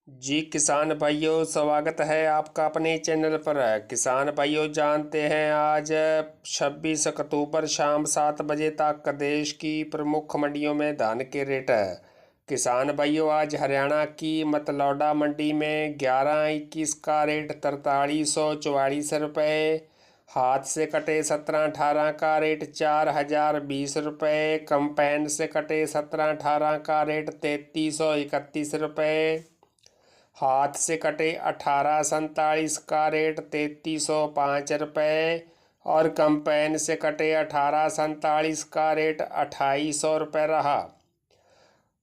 जी किसान भाइयों, स्वागत है आपका अपने चैनल पर। किसान भाइयों, जानते हैं आज 26 अक्टूबर शाम 7 बजे तक देश की प्रमुख मंडियों में धान के रेट है। किसान भाइयों, आज हरियाणा की मतलौडा मंडी में 11-21 का रेट 4344 रुपये, हाथ से कटे 17-18 का रेट 4020 रुपये, कंपाइन से कटे 17-18 का रेट 3331 रुपये, हाथ से कटे 18-47 का रेट 3305 रुपये और कंपेन से कटे 18-47 का रेट 2800 रुपये रहा।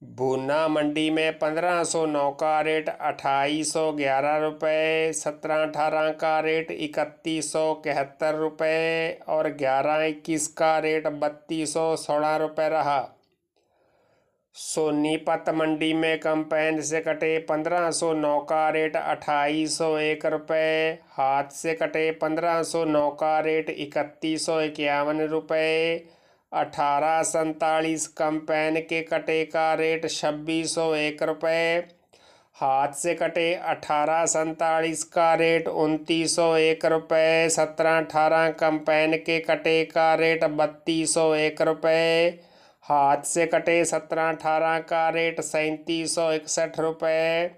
भूना मंडी में 1509 का रेट 2811 रुपये, 17-18 का रेट 3171 रुपये और 11-21 का रेट 3216 रुपये रहा। सोनीपत मंडी में कंपेन से कटे 1509 का रेट 2801 रुपये, हाथ से कटे 1509 का रेट 3151 रुपये, 18-47 कंपेन के कटे का रेट 2601 रुपये, हाथ से कटे 18-47 का रेट 2901 रुपये, 17-18 कंपेन के कटे का रेट 3201 रुपये, हाथ से कटे 17-18 का रेट 3761 रुपये,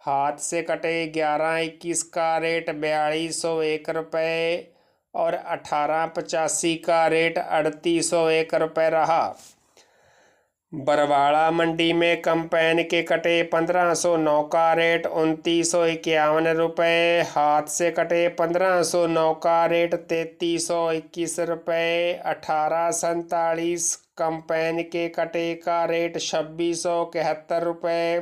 हाथ से कटे 11-21 का रेट 4201 रुपये और 18-85 का रेट 3801 रुपये रहा। बरवाड़ा मंडी में कंपेन के कटे 1509 का रेट 2951 रुपये, हाथ से कटे 1509 का रेट 3321 रुपये, 18-47 कंपेन के कटे का रेट 2671 रुपये,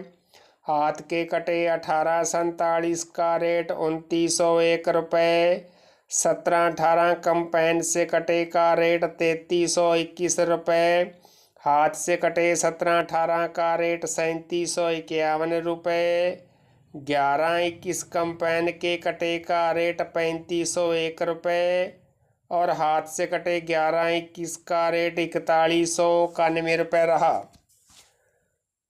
हाथ के कटे 18-47 का रेट 2901 रुपये, 17-18 कंपेन से कटे का रेट 3321 रुपये, हाथ से कटे 17-18 का रेट 3751 रुपये, 11-21 कंपेन के कटे का रेट 3501 रुपये और हाथ से कटे 11-21 का रेट 4191 रुपये रहा।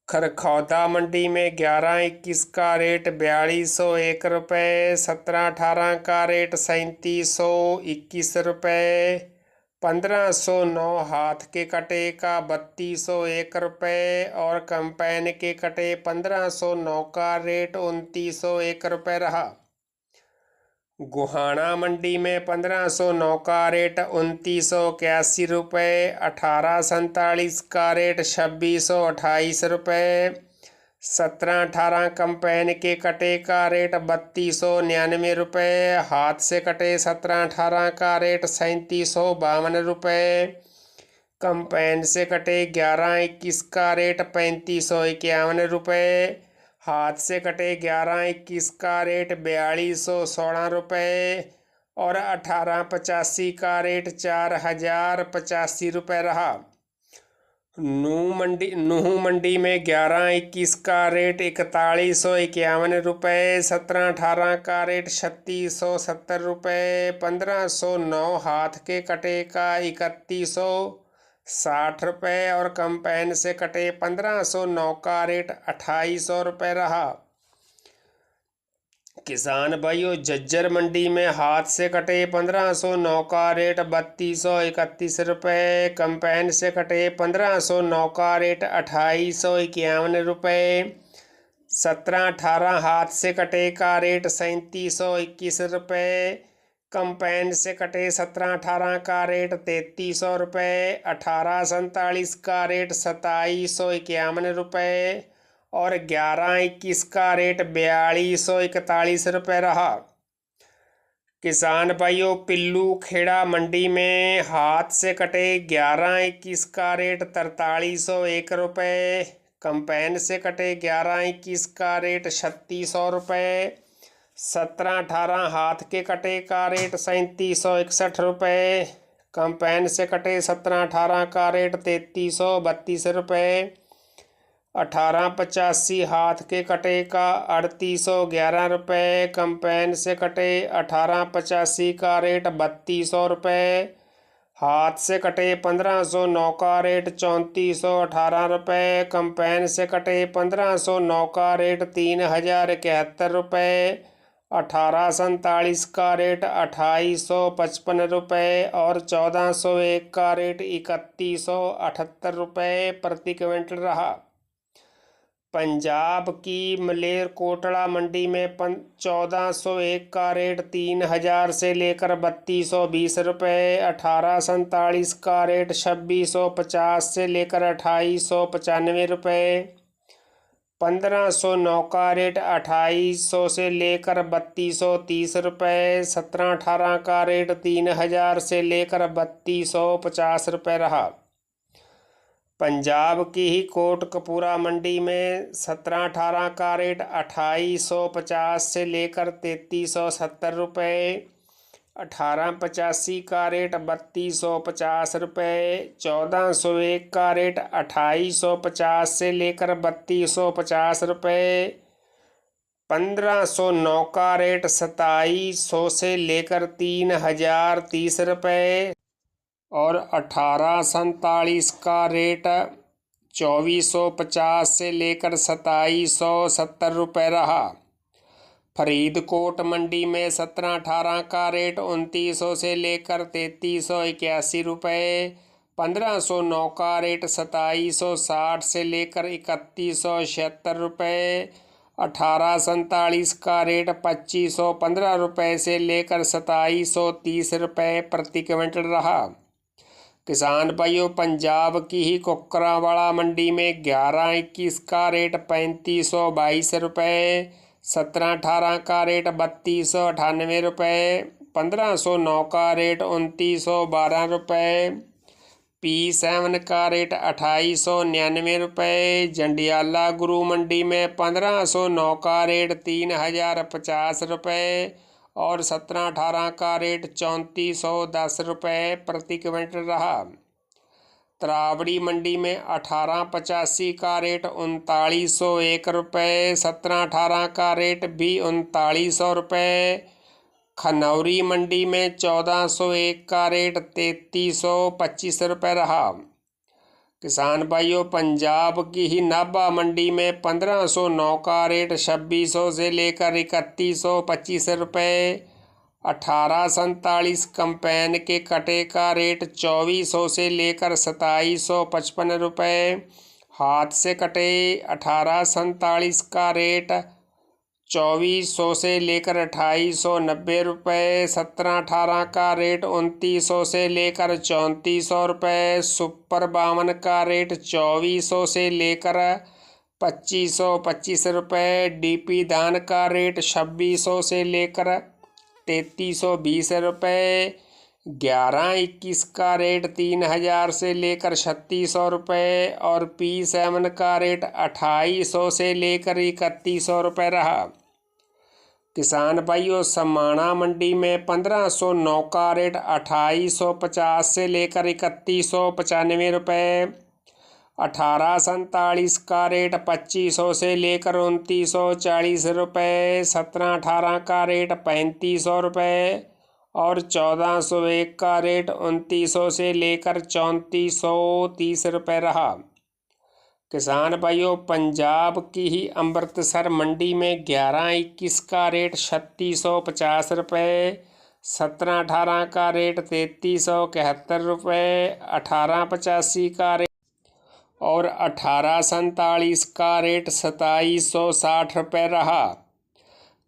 खरखौदा मंडी में 11-21 का रेट 4201 रुपये, 17-18 का रेट 3721 रुपये, 1509 हाथ के कटे का 3201 रुपये और कंपेन के कटे 1509 का रेट 2901 रुपये रहा। गोहाना मंडी में 1509 का रेट 2981 रुपये, 18-47 का रेट 2628 रुपये, 17-18 कंपेन के कटे का रेट 3299 रुपये, हाथ से कटे 17-18 का रेट 3752 रुपये, कंपेन से कटे 11-21 का रेट 3551 रुपये, हाथ से कटे 11-21 का रेट 4216 रुपये और 18-85 का रेट 4085 रुपये रहा। नूह मंडी में 11-21 का रेट 4151 रुपये, 17-18 का रेट 3670 रुपये, 1509 हाथ के कटे का 3160 रुपये और कंपेन से कटे 1509 का रेट 2800 रुपये रहा। किसान भाइयों, झज्जर मंडी में हाथ से कटे 1509 का रेट 3231 रुपये, कंपेन से कटे 1509 का रेट 2851 रुपये, 17-18 हाथ से कटे का रेट 3721 रुपये, कंपेन से कटे 17-18 का रेट 3300 रुपये, 18-47 का रेट 2751 रुपये और 11-21 का रेट 4241 रुपये रहा। किसान भाइयों, पिल्लू खेड़ा मंडी में हाथ से कटे 11-21 का रेट 4301 रुपये, कंपेन से कटे 11-21 का रेट 3600 रुपये, 17-18 हाथ के कटे का रेट 3761 रुपये, कंपेन से कटे 17-18 का रेट 3332 रुपये, 18-85 हाथ के कटे का 3811 रुपये, कंपेन से कटे 18-85 का रेट 3200 रुपये, हाथ से कटे 1509 का रेट 3418 रुपये। कंपेन से कटे 1509 का रेट 3071 रुपये। 1847 का रेट 2855 रुपये और 1401 का रेट 3178 रुपये प्रति क्विंटल रहा। पंजाब की मलेरकोटला मंडी में 1401 का रेट 3000 से लेकर 3220 रुपये। 1847 का रेट 2650 से लेकर 2895 रुपये। 1509 का रेट 2800 से लेकर 3230 रुपये। 1718 का रेट 3000 से लेकर 3250 रुपये रहा। पंजाब की ही कोटकपूरा मंडी में 1718 का रेट 2850 से लेकर 3370 रुपये। 1885 का रेट 3250 रुपये। 1401 का रेट 2850 से लेकर 3250 रुपये। 1509 का रेट 2700 से लेकर 3030 रुपये और 1847 का रेट 2450 से लेकर 2770 रुपये रहा। फरीदकोट मंडी में 1718 का रेट 2900 से लेकर 3381 रुपये। 1509 का रेट 2760 से लेकर 3176 रुपये। 1847 का रेट 2515 रुपये से लेकर 2730 रुपये प्रति क्विंटल रहा। किसान भाइयों, पंजाब की ही कुकरावाड़ा मंडी में 1121 का रेट 3522 रुपये। 1718 का रेट 3298 रुपये। 1509 का रेट 2912 रुपये। P7 का रेट 2899 रुपये। जंडियाला गुरु मंडी में 1509 का रेट 3050 रुपये और 1718 का रेट 3410 रुपये प्रति क्विंटल रहा। तरावड़ी मंडी में 1885 का रेट 3901 रुपये। 1718 का रेट भी 3900 रुपये। खनौरी मंडी में 1401 का रेट 3325 रुपये रहा। किसान भाइयों, पंजाब की ही नाभा मंडी में 1509 का रेट 2600 से लेकर 3125 रुपये। 1847 कंपेन के कटे का रेट 2400 से लेकर 2755 रुपये। हाथ से कटे 1847 का रेट 2400 से लेकर 2890 रुपये। 1718 का रेट 2900 से लेकर 3400 रुपये। सुपर 52 का रेट 2400 से लेकर 2525 रुपये। DP धान का रेट 2600 से लेकर 3320 रुपये। 1121 का रेट 3000 से लेकर 3600 रुपये और P7 का रेट 2800 से लेकर 3100 रुपये रहा। किसान भाइयों, समाणा मंडी में 1509 का रेट 2850 से लेकर 3195 रुपये। 1847 का रेट 2500 से लेकर 2940 रुपये। 1718 का रेट 3500 रुपये और 1401 का रेट 2900 से लेकर 3430 रुपये रहा। किसान भाइयों, पंजाब की ही अमृतसर मंडी में 1121 का रेट 3650 रुपये। 1718 का रेट 3371 रुपये। 1885 का रेट और 1847 का रेट 2760 रुपये रहा।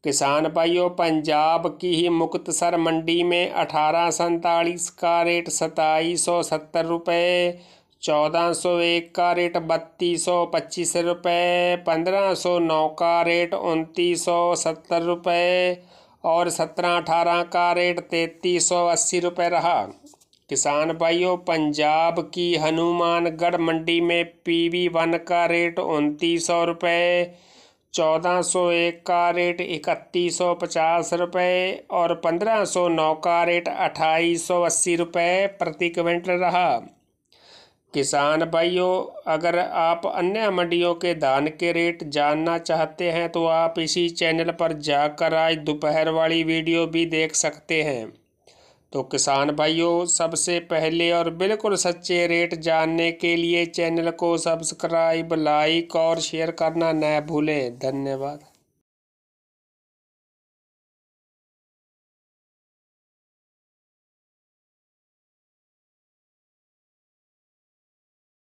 किसान भाइयों, पंजाब की ही मुक्तसर मंडी में 1847 का रेट 2770 रुपये। 1401 का रेट 3225 रुपये। 1509 का रेट 2970 रुपये और 1718 का रेट 3380 रुपये रहा। किसान भाइयों, पंजाब की हनुमानगढ़ मंडी में PV1 का रेट 2900 रुपये। 1401 का रेट 3150 रुपये और 1509 का रेट 2880 रुपये प्रति क्विंटल रहा। किसान भाइयों, अगर आप अन्य मंडियों के धान के रेट जानना चाहते हैं तो आप इसी चैनल पर जाकर आज दोपहर वाली वीडियो भी देख सकते हैं। तो किसान भाइयों, सबसे पहले और बिल्कुल सच्चे रेट जानने के लिए चैनल को सब्सक्राइब, लाइक और शेयर करना न भूलें। धन्यवाद।